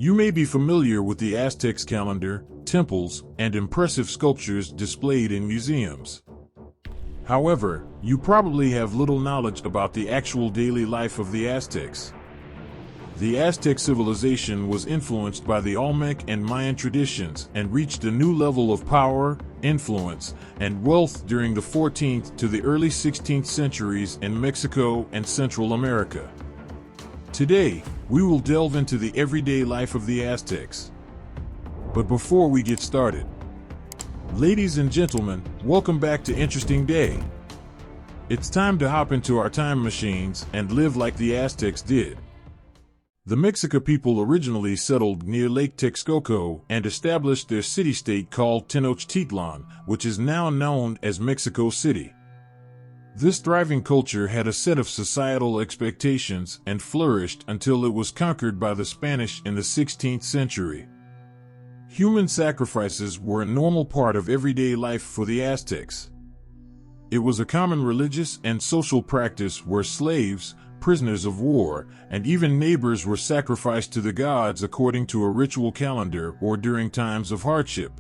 You may be familiar with the Aztec's calendar, temples, and impressive sculptures displayed in museums. However, you probably have little knowledge about the actual daily life of the Aztecs. The Aztec civilization was influenced by the Olmec and Mayan traditions and reached a new level of power, influence, and wealth during the 14th to the early 16th centuries in Mexico and Central America. Today, we will delve into the everyday life of the Aztecs. But before we get started, ladies and gentlemen, welcome back to Interesting Day. It's time to hop into our time machines and live like the Aztecs did. The Mexica people originally settled near Lake Texcoco and established their city-state called Tenochtitlan, which is now known as Mexico City. This thriving culture had a set of societal expectations and flourished until it was conquered by the Spanish in the 16th century. Human sacrifices were a normal part of everyday life for the Aztecs. It was a common religious and social practice where slaves, prisoners of war, and even neighbors were sacrificed to the gods according to a ritual calendar or during times of hardship.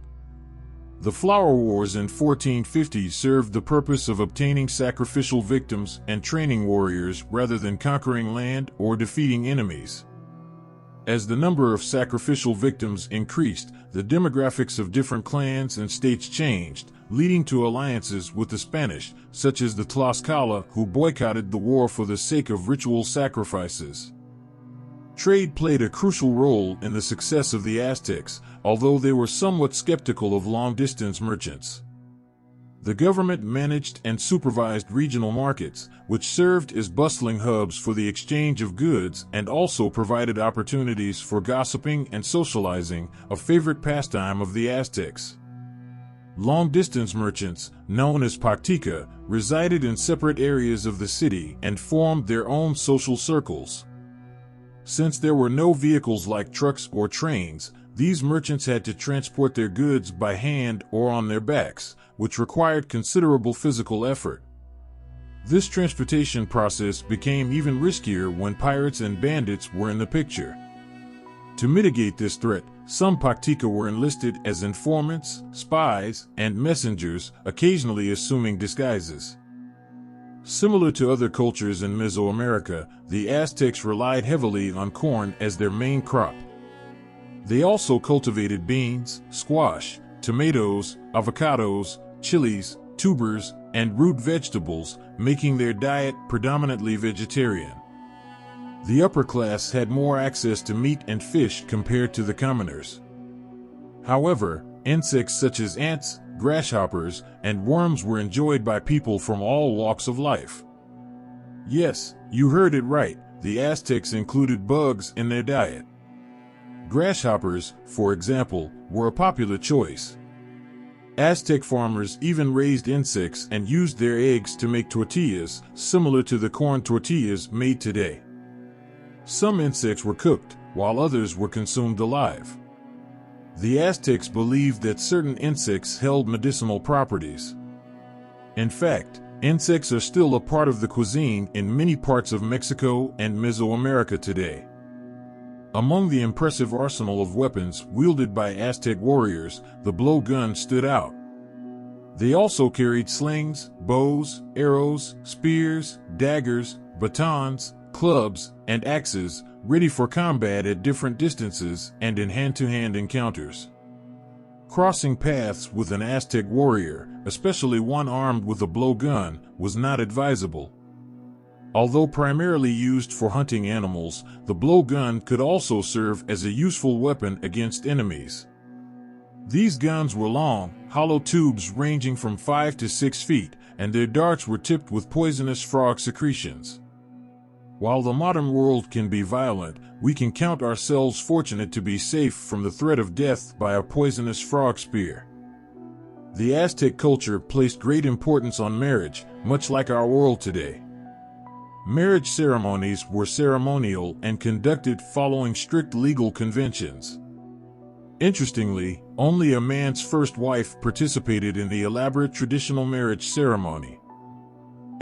The Flower Wars in 1450 served the purpose of obtaining sacrificial victims and training warriors rather than conquering land or defeating enemies. As the number of sacrificial victims increased, the demographics of different clans and states changed, leading to alliances with the Spanish, such as the Tlaxcala, who boycotted the war for the sake of ritual sacrifices. Trade played a crucial role in the success of the Aztecs, although they were somewhat skeptical of long-distance merchants. The government managed and supervised regional markets, which served as bustling hubs for the exchange of goods and also provided opportunities for gossiping and socializing, a favorite pastime of the Aztecs. Long-distance merchants, known as Pactica, resided in separate areas of the city and formed their own social circles. Since there were no vehicles like trucks or trains, these merchants had to transport their goods by hand or on their backs, which required considerable physical effort. This transportation process became even riskier when pirates and bandits were in the picture. To mitigate this threat, some Pactica were enlisted as informants, spies, and messengers, occasionally assuming disguises. Similar to other cultures in Mesoamerica, the Aztecs relied heavily on corn as their main crop. They also cultivated beans, squash, tomatoes, avocados, chilies, tubers, and root vegetables, making their diet predominantly vegetarian. The upper class had more access to meat and fish compared to the commoners. However, insects such as ants, grasshoppers, and worms were enjoyed by people from all walks of life. Yes, you heard it right, the Aztecs included bugs in their diet. Grasshoppers, for example, were a popular choice. Aztec farmers even raised insects and used their eggs to make tortillas, similar to the corn tortillas made today. Some insects were cooked, while others were consumed alive. The Aztecs believed that certain insects held medicinal properties. In fact, insects are still a part of the cuisine in many parts of Mexico and Mesoamerica today. Among the impressive arsenal of weapons wielded by Aztec warriors, the blowgun stood out. They also carried slings, bows, arrows, spears, daggers, batons, clubs, and axes, ready for combat at different distances and in hand-to-hand encounters. Crossing paths with an Aztec warrior, especially one armed with a blowgun, was not advisable. Although primarily used for hunting animals, the blowgun could also serve as a useful weapon against enemies. These guns were long, hollow tubes ranging from 5 to 6 feet, and their darts were tipped with poisonous frog secretions. While the modern world can be violent, we can count ourselves fortunate to be safe from the threat of death by a poisonous frog spear. The Aztec culture placed great importance on marriage, much like our world today. Marriage ceremonies were ceremonial and conducted following strict legal conventions. Interestingly, only a man's first wife participated in the elaborate traditional marriage ceremony.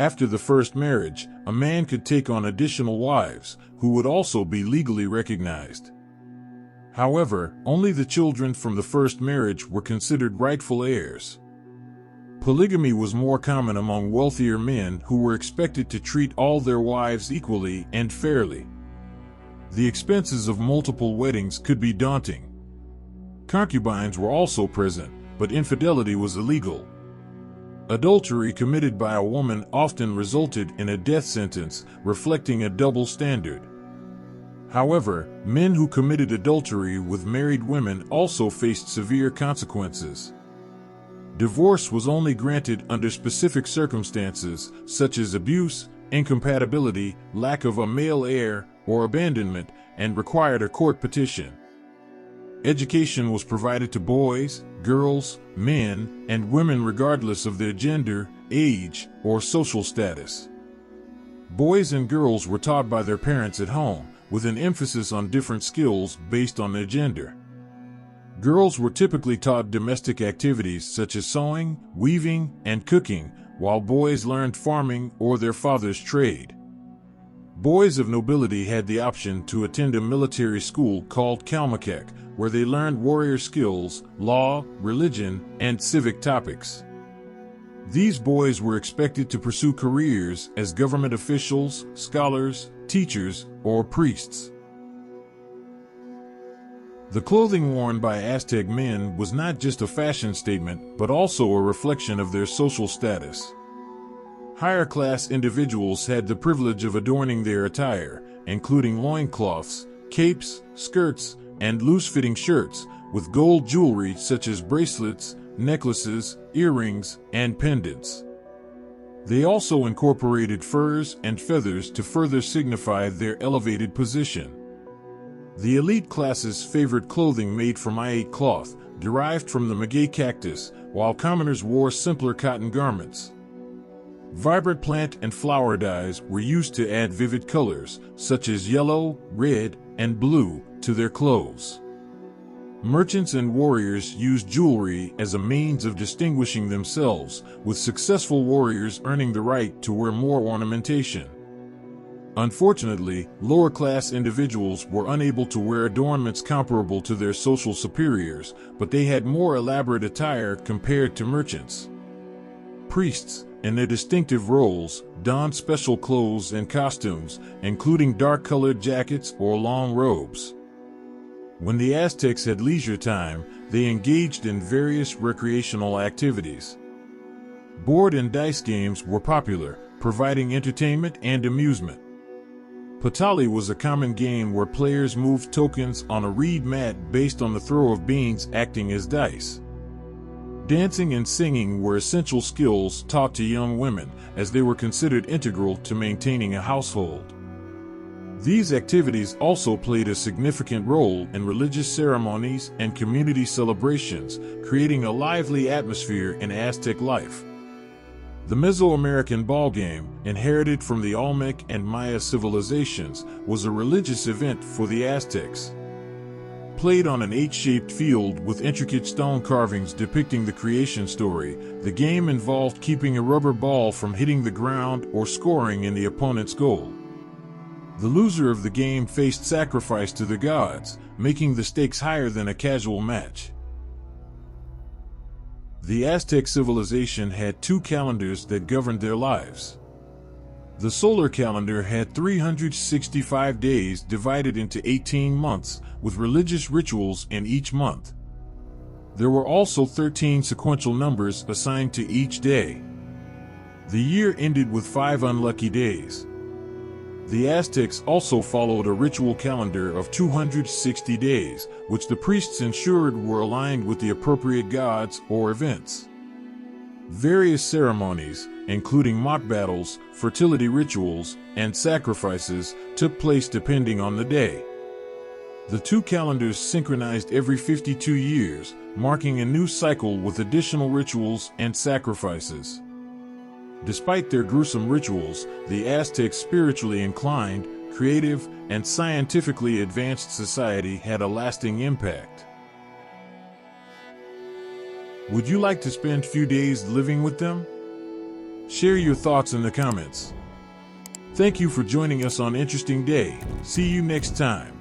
After the first marriage, a man could take on additional wives, who would also be legally recognized. However, only the children from the first marriage were considered rightful heirs. Polygamy was more common among wealthier men who were expected to treat all their wives equally and fairly. The expenses of multiple weddings could be daunting. Concubines were also present, but infidelity was illegal. Adultery committed by a woman often resulted in a death sentence, reflecting a double standard. However, men who committed adultery with married women also faced severe consequences. Divorce was only granted under specific circumstances, such as abuse, incompatibility, lack of a male heir, or abandonment, and required a court petition. Education was provided to boys, girls, men, and women regardless of their gender, age, or social status. Boys and girls were taught by their parents at home, with an emphasis on different skills based on their gender. Girls were typically taught domestic activities such as sewing, weaving, and cooking, while boys learned farming or their father's trade. Boys of nobility had the option to attend a military school called Kalmakek, where they learned warrior skills, law, religion, and civic topics. These boys were expected to pursue careers as government officials, scholars, teachers, or priests. The clothing worn by Aztec men was not just a fashion statement, but also a reflection of their social status. Higher-class individuals had the privilege of adorning their attire, including loincloths, capes, skirts, and loose-fitting shirts, with gold jewelry such as bracelets, necklaces, earrings, and pendants. They also incorporated furs and feathers to further signify their elevated position. The elite classes favored clothing made from aiate cloth, derived from the maguey cactus, while commoners wore simpler cotton garments. Vibrant plant and flower dyes were used to add vivid colors, such as yellow, red, and blue, to their clothes. Merchants and warriors used jewelry as a means of distinguishing themselves, with successful warriors earning the right to wear more ornamentation. Unfortunately, lower-class individuals were unable to wear adornments comparable to their social superiors, but they had more elaborate attire compared to merchants. Priests, in their distinctive roles, donned special clothes and costumes, including dark-colored jackets or long robes. When the Aztecs had leisure time, they engaged in various recreational activities. Board and dice games were popular, providing entertainment and amusement. Patali was a common game where players moved tokens on a reed mat based on the throw of beans acting as dice. Dancing and singing were essential skills taught to young women, as they were considered integral to maintaining a household. These activities also played a significant role in religious ceremonies and community celebrations, creating a lively atmosphere in Aztec life. The Mesoamerican ballgame, inherited from the Olmec and Maya civilizations, was a religious event for the Aztecs. Played on an H-shaped field with intricate stone carvings depicting the creation story, the game involved keeping a rubber ball from hitting the ground or scoring in the opponent's goal. The loser of the game faced sacrifice to the gods, making the stakes higher than a casual match. The Aztec civilization had two calendars that governed their lives. The solar calendar had 365 days divided into 18 months, with religious rituals in each month. There were also 13 sequential numbers assigned to each day. The year ended with 5 unlucky days. The Aztecs also followed a ritual calendar of 260 days, which the priests ensured were aligned with the appropriate gods or events. Various ceremonies, including mock battles, fertility rituals, and sacrifices, took place depending on the day. The two calendars synchronized every 52 years, marking a new cycle with additional rituals and sacrifices. Despite their gruesome rituals, the Aztecs' spiritually inclined, creative, and scientifically advanced society had a lasting impact. Would you like to spend a few days living with them? Share your thoughts in the comments. Thank you for joining us on Interesting Day. See you next time.